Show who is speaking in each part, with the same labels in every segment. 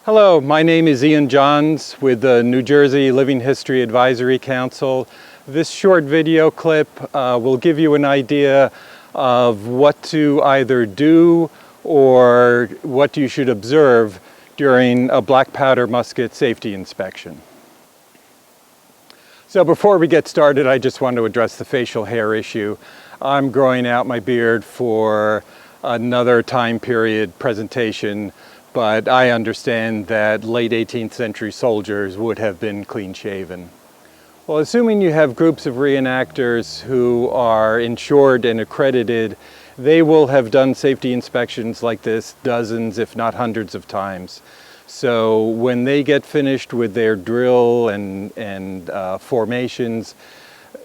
Speaker 1: Hello, my name is Ian Johns with the New Jersey Living History Advisory Council. This short video clip will give you an idea of what to either do or what you should observe during a black powder musket safety inspection. So before we get started, I just want to address the facial hair issue. I'm growing out my beard for another time period presentation, but I understand that late 18th century soldiers would have been clean shaven. Well, assuming you have groups of reenactors who are insured and accredited, they will have done safety inspections like this dozens, if not hundreds of times. So when they get finished with their drill and formations,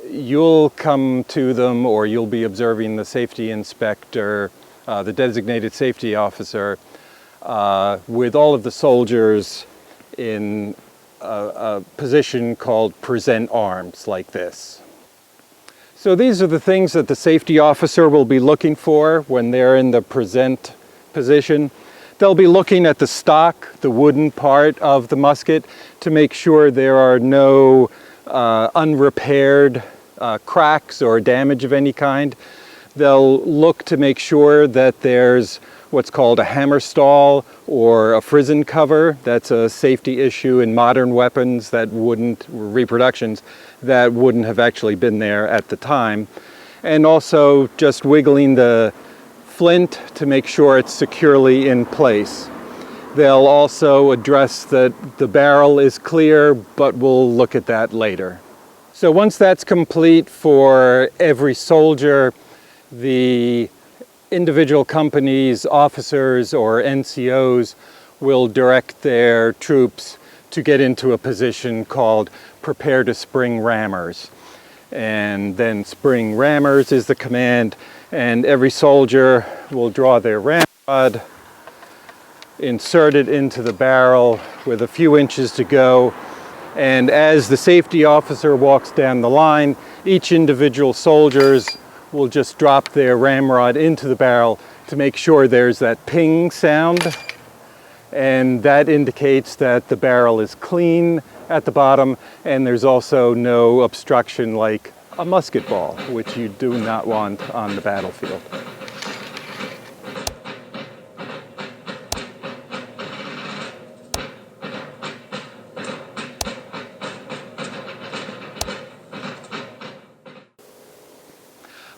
Speaker 1: you'll come to them, or you'll be observing the safety inspector, the designated safety officer, with all of the soldiers in a position called present arms, like this. So these are the things that the safety officer will be looking for when they're in the present position. They'll be looking at the stock, the wooden part of the musket, to make sure there are no unrepaired cracks or damage of any kind. They'll look to make sure that there's what's called a hammer stall or a frizzen cover. That's a safety issue in modern weapons that reproductions that wouldn't have actually been there at the time. And also just wiggling the flint to make sure it's securely in place. They'll also address that the barrel is clear, but we'll look at that later. So once that's complete for every soldier, the individual companies, officers, or NCOs will direct their troops to get into a position called prepare to spring rammers. And then spring rammers is the command, and every soldier will draw their ramrod, insert it into the barrel with a few inches to go, and as the safety officer walks down the line, each individual soldiers will just drop their ramrod into the barrel to make sure there's that ping sound, and that indicates that the barrel is clean at the bottom and there's also no obstruction like a musket ball, which you do not want on the battlefield.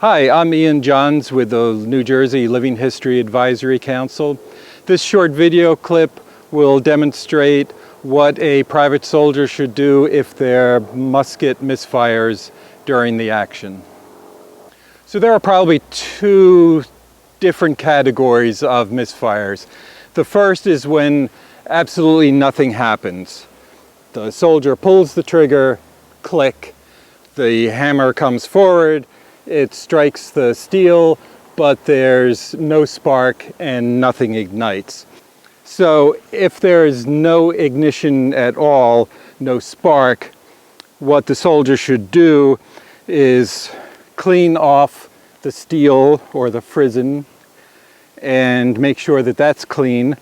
Speaker 1: Hi, I'm Ian Johns with the New Jersey Living History Advisory Council. This short video clip will demonstrate what a private soldier should do if their musket misfires during the action. So there are probably two different categories of misfires. The first is when absolutely nothing happens. The soldier pulls the trigger, click, the hammer comes forward, it strikes the steel, but there's no spark and nothing ignites. So if there's no ignition at all, no spark, what the soldier should do is clean off the steel or the frizzen and make sure that that's clean,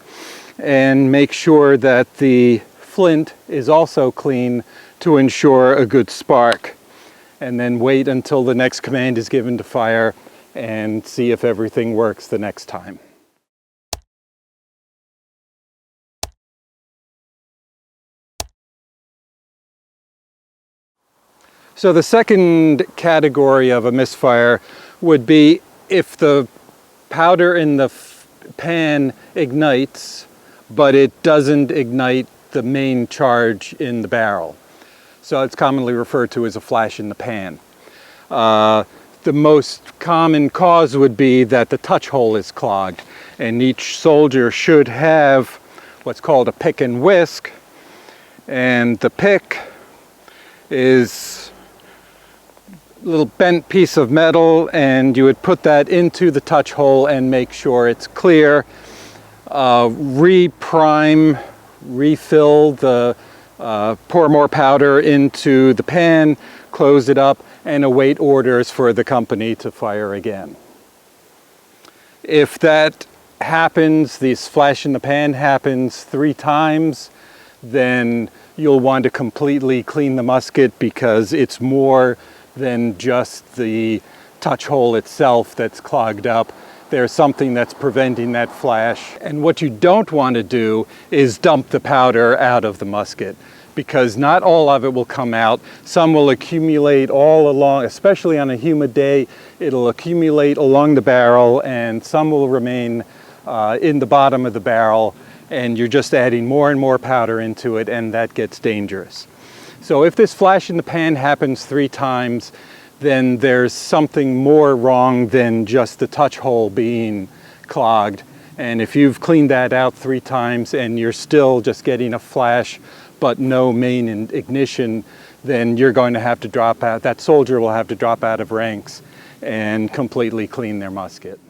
Speaker 1: and make sure that the flint is also clean to ensure a good spark. And then wait until the next command is given to fire and see if everything works the next time. So the second category of a misfire would be if the powder in the pan ignites, but it doesn't ignite the main charge in the barrel. So it's commonly referred to as a flash in the pan. The most common cause would be that the touch hole is clogged, and each soldier should have what's called a pick and whisk, and the pick is a little bent piece of metal, and you would put that into the touch hole and make sure it's clear. Reprime, refill the pour more powder into the pan, close it up, and await orders for the company to fire again. If that happens, this flash in the pan happens 3 times, then you'll want to completely clean the musket, because it's more than just the touch hole itself that's clogged up. There's something that's preventing that flash. And what you don't want to do is dump the powder out of the musket, because not all of it will come out. Some will accumulate all along, especially on a humid day. It'll accumulate along the barrel, and some will remain in the bottom of the barrel, and you're just adding more and more powder into it, and that gets dangerous. So if this flash in the pan happens 3 times, then there's something more wrong than just the touch hole being clogged. And if you've cleaned that out 3 times and you're still just getting a flash but no main ignition, then you're going to have to drop out. That soldier will have to drop out of ranks and completely clean their musket.